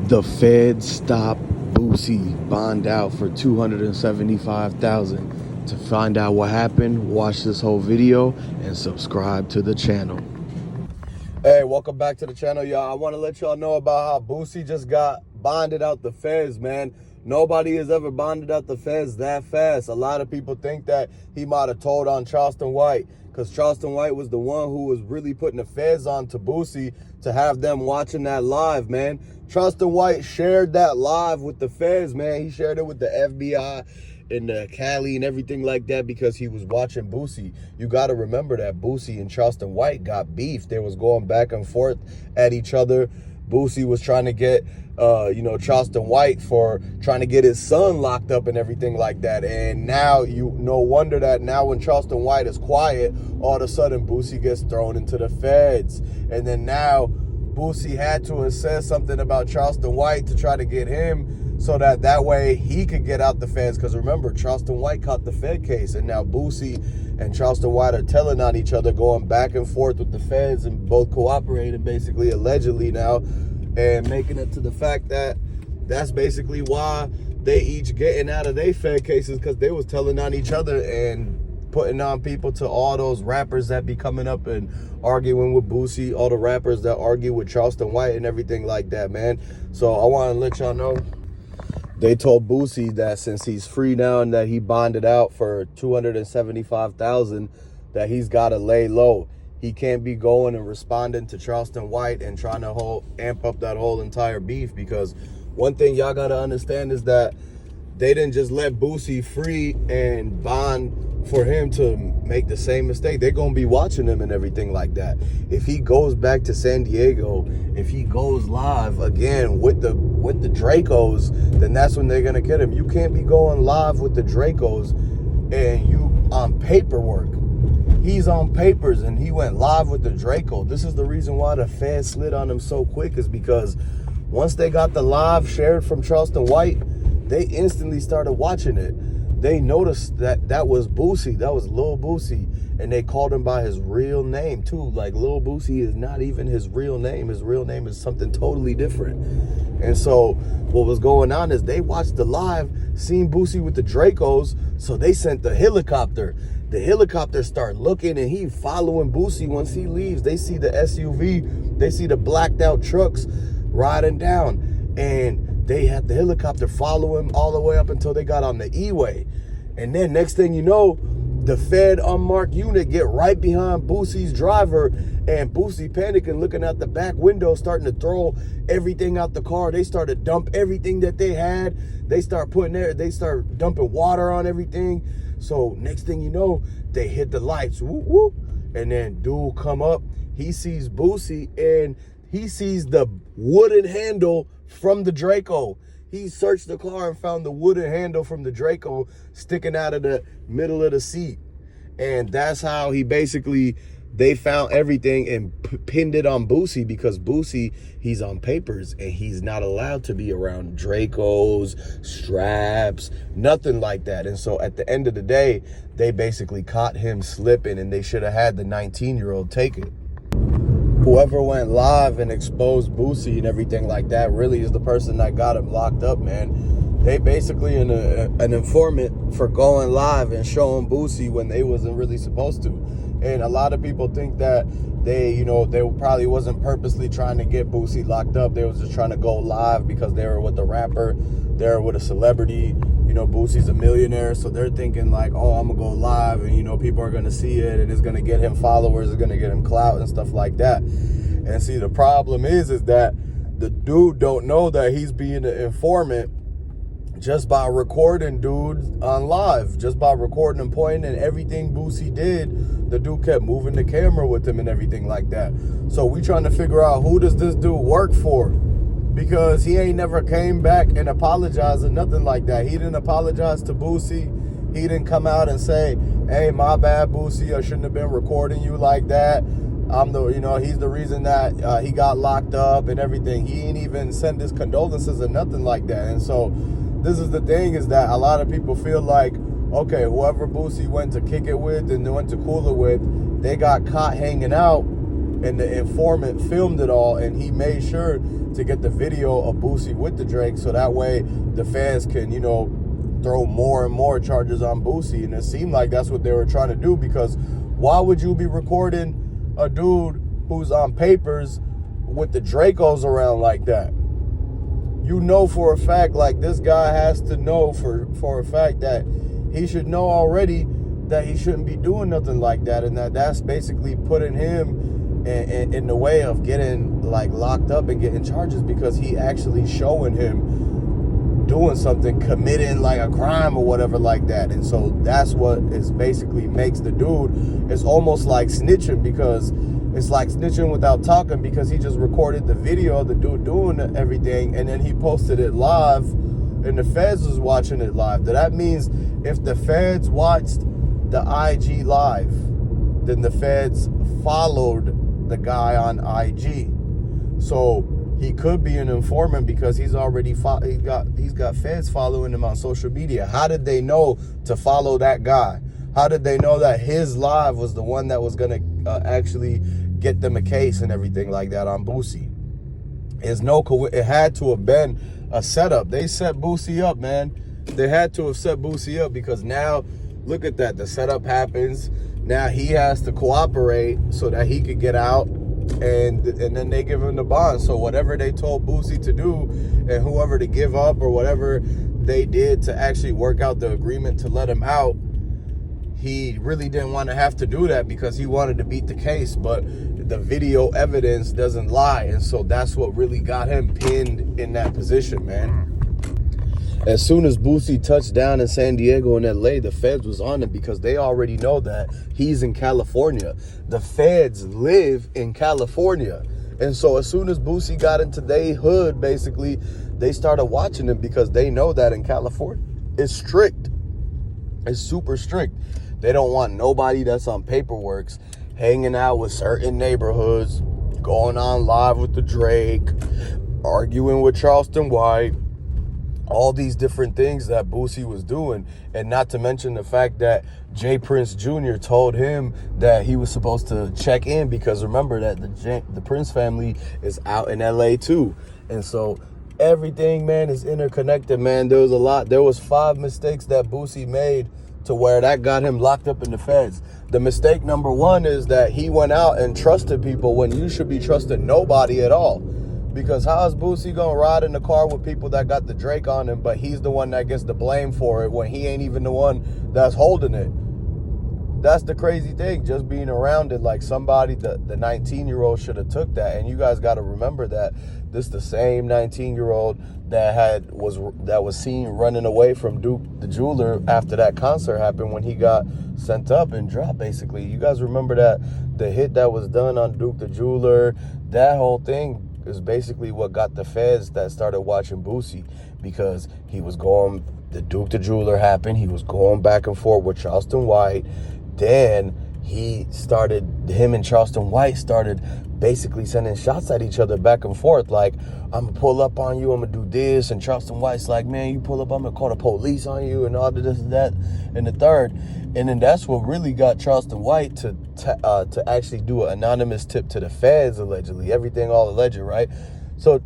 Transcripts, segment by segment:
The feds stopped Boosie bond out for $275,000. To find out what happened, watch this whole video and subscribe to the channel. Hey, welcome back to the channel, y'all. I want to let y'all know about how Boosie just got bonded out the feds, man. Nobody has ever bonded out the feds that fast. A lot of people think that he might have told on Charleston White, because Charleston White was the one who was really putting the feds on to Boosie to have them watching that live, man. Charleston White shared that live with the feds, man. He shared it with the FBI and Cali and everything like that because he was watching Boosie. You got to remember that Boosie and Charleston White got beef. They was going back and forth at each other. Boosie was trying to get, Charleston White for trying to get his son locked up and everything like that. And now no wonder that now when Charleston White is quiet, all of a sudden Boosie gets thrown into the feds. And then now Boosie had to have said something about Charleston White to try to get him so that way he could get out the feds. Because remember, Charleston White caught the Fed case, and now Boosie and Charleston White are telling on each other, going back and forth with the feds, and both cooperating basically, allegedly now, and making it to the fact that that's basically why they each getting out of their Fed cases, because they was telling on each other and putting on people to all those rappers that be coming up and arguing with Boosie, all the rappers that argue with Charleston White and everything like that, man. So I want to let y'all know, they told Boosie that since he's free now and that he bonded out for $275,000, that he's got to lay low. He can't be going and responding to Charleston White and trying to amp up that whole entire beef, because one thing y'all got to understand is that they didn't just let Boosie free and bond for him to make the same mistake. They're going to be watching him and everything like that. If he goes back to San Diego, if he goes live again with the Dracos, then that's when they're going to get him. You can't be going live with the Dracos and you on paperwork. He's on papers and he went live with the Draco. This is the reason why the feds slid on him so quick, is because once they got the live shared from Charleston White, they instantly started watching it. They noticed that was Boosie, that was Lil Boosie, and they called him by his real name too. Like, Lil Boosie is not even his real name. His real name is something totally different. And so what was going on is they watched the live, seen Boosie with the Dracos, so they sent the helicopter. The helicopter start looking and he following Boosie. Once he leaves, they see the SUV, they see the blacked out trucks riding down, and they had the helicopter follow him all the way up until they got on the E-way. And then next thing you know, the Fed unmarked unit get right behind Boosie's driver, and Boosie panicking, looking out the back window, starting to throw everything out the car. They started to dump everything that they had. They start dumping water on everything. So next thing you know, they hit the lights, whoop, whoop. And then dude come up, he sees Boosie and he sees the wooden handle from the Draco. He searched the car and found the wooden handle from the Draco sticking out of the middle of the seat. And that's how they found everything and pinned it on Boosie, because Boosie, he's on papers and he's not allowed to be around Dracos, straps, nothing like that. And so at the end of the day, they basically caught him slipping, and they should have had the 19-year-old take it. Whoever went live and exposed Boosie and everything like that really is the person that got him locked up, man. They basically an informant for going live and showing Boosie when they wasn't really supposed to. And a lot of people think that they probably wasn't purposely trying to get Boosie locked up. They was just trying to go live because they were with a rapper, they were with a celebrity. Boosie's a millionaire, so they're thinking like, oh, I'm gonna go live and people are gonna see it and it's gonna get him followers, it's gonna get him clout and stuff like that. And see, the problem is that the dude don't know that he's being an informant just by recording dudes on live, just by recording and pointing, and everything Boosie did, the dude kept moving the camera with him and everything like that. So we trying to figure out, who does this dude work for? Because he ain't never came back and apologized or nothing like that. He didn't apologize to Boosie. He didn't come out and say, hey, my bad, Boosie, I shouldn't have been recording you like that. He's the reason that he got locked up and everything. He ain't even send his condolences or nothing like that. And so this is the thing, is that a lot of people feel like, okay, whoever Boosie went to kick it with and went to cool it with, they got caught hanging out and the informant filmed it all, and he made sure to get the video of Boosie with the Drake, so that way the fans can, you know, throw more and more charges on Boosie. And it seemed like that's what they were trying to do, because why would you be recording a dude who's on papers with the Dracos around like that? You know for a fact, like, this guy has to know for a fact that he should know already that he shouldn't be doing nothing like that, and that's basically putting him in the way of getting, like, locked up and getting charges, because he actually showing him doing something, committing like a crime or whatever like that. And so that's what is basically makes the dude, it's almost like snitching, because it's like snitching without talking, because he just recorded the video of the dude doing everything, and then he posted it live, and the feds was watching it live. That means if the feds watched the IG live, then the feds followed the guy on IG. So he could be an informant, because he's already he's got feds following him on social media. How did they know to follow that guy? How did they know that his live was the one that was gonna actually get them a case and everything like that on Boosie? It had to have been a setup. They set Boosie up, man. They had to have set Boosie up, because now look at that. The setup happens. Now he has to cooperate so that he could get out, and then they give him the bond. So whatever they told Boosie to do, and whoever to give up, or whatever they did to actually work out the agreement to let him out, he really didn't want to have to do that, because he wanted to beat the case. But the video evidence doesn't lie, and so that's what really got him pinned in that position, man. As soon as Boosie touched down in San Diego and LA, the feds was on him, because they already know that he's in California. The feds live in California. And so as soon as Boosie got into their hood, basically, they started watching him, because they know that in California, it's strict. It's super strict. They don't want nobody that's on paperworks hanging out with certain neighborhoods, going on live with the Drake, arguing with Charleston White, all these different things that Boosie was doing. And not to mention the fact that Jay Prince Jr. told him that he was supposed to check in, because remember that the Prince family is out in LA too. And so everything, man, is interconnected, man. There was 5 mistakes that Boosie made to where that got him locked up in the feds. The mistake number 1 is that he went out and trusted people when you should be trusting nobody at all. Because how is Boosie gonna ride in the car with people that got the Drake on him, but he's the one that gets the blame for it when he ain't even the one that's holding it? That's the crazy thing, just being around it. Like, somebody, the 19-year-old should have took that. And you guys got to remember that this the same 19-year-old that was seen running away from Duke the Jeweler after that concert happened, when he got sent up and dropped, basically. You guys remember that the hit that was done on Duke the Jeweler, that whole thing is basically what got the feds that started watching Boosie, because he was going, the Duke the Jeweler happened, he was going back and forth with Charleston White. Then him and Charleston White started basically sending shots at each other back and forth, like, I'm gonna pull up on you, I'm gonna do this, and Charleston White's like, man, you pull up, I'm gonna call the police on you, and all of this and that and the third. And then that's what really got Charleston White to actually do an anonymous tip to the feds, allegedly. Everything all alleged, right? So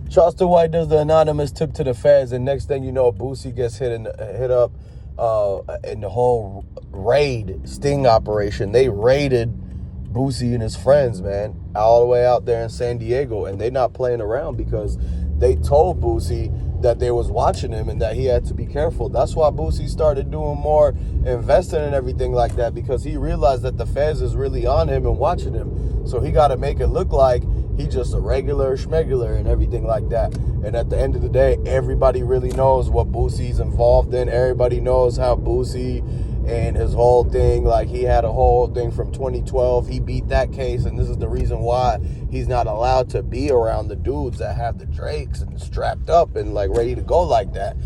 Charleston White does the anonymous tip to the feds, and next thing you know, Boosie gets hit up in the whole sting operation. They raided Boosie and his friends, man, all the way out there in San Diego, and they not playing around, because they told Boosie that they was watching him and that he had to be careful. That's why Boosie started doing more investing and everything like that, because he realized that the feds is really on him and watching him. So he got to make it look like he just a regular schmegular and everything like that. And at the end of the day, everybody really knows what Boosie's involved in. Everybody knows how Boosie and his whole thing, like, he had a whole thing from 2012. He beat that case, and this is the reason why he's not allowed to be around the dudes that have the Drakes and strapped up and, like, ready to go like that.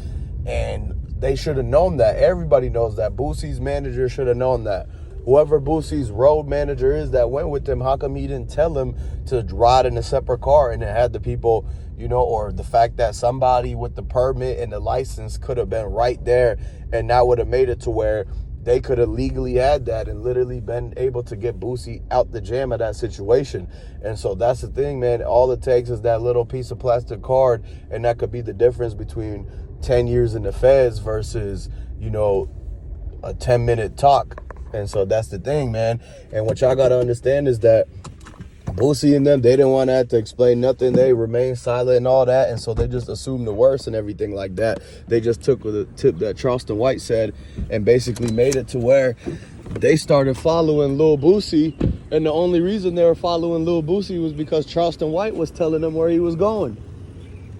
And they should have known that. Everybody knows that. Boosie's manager should have known that. Whoever Boosie's road manager is that went with him, how come he didn't tell him to ride in a separate car and it had the people, you know, or the fact that somebody with the permit and the license could have been right there, and that would have made it to where they could have legally had that and literally been able to get Boosie out the jam of that situation. And so that's the thing, man. All it takes is that little piece of plastic card, and that could be the difference between 10 years in the feds versus, you know, a 10-minute talk. And so that's the thing, man. And what y'all got to understand is that Boosie and them, they didn't want to have to explain nothing. They remained silent and all that. And so they just assumed the worst and everything like that. They just took the tip that Charleston White said and basically made it to where they started following Lil Boosie. And the only reason they were following Lil Boosie was because Charleston White was telling them where he was going.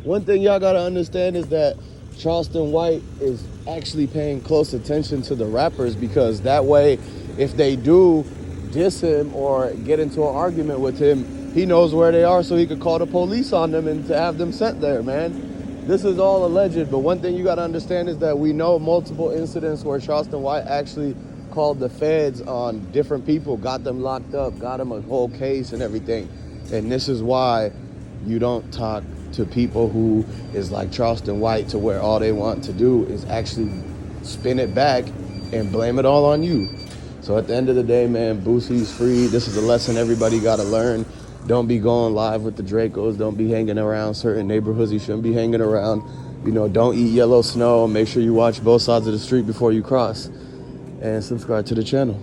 One thing y'all got to understand is that Charleston White is actually paying close attention to the rappers, because that way, if they do diss him or get into an argument with him, he knows where they are, so he could call the police on them and to have them sent there, man. This is all alleged, but one thing you got to understand is that we know multiple incidents where Charleston White actually called the feds on different people, got them locked up, got them a whole case and everything. And this is why you don't talk to people who is like Charleston White, to where all they want to do is actually spin it back and blame it all on you. So at the end of the day, man, Boosie's free. This is a lesson everybody got to learn. Don't be going live with the Dracos. Don't be hanging around certain neighborhoods you shouldn't be hanging around. You know, don't eat yellow snow. Make sure you watch both sides of the street before you cross. And subscribe to the channel.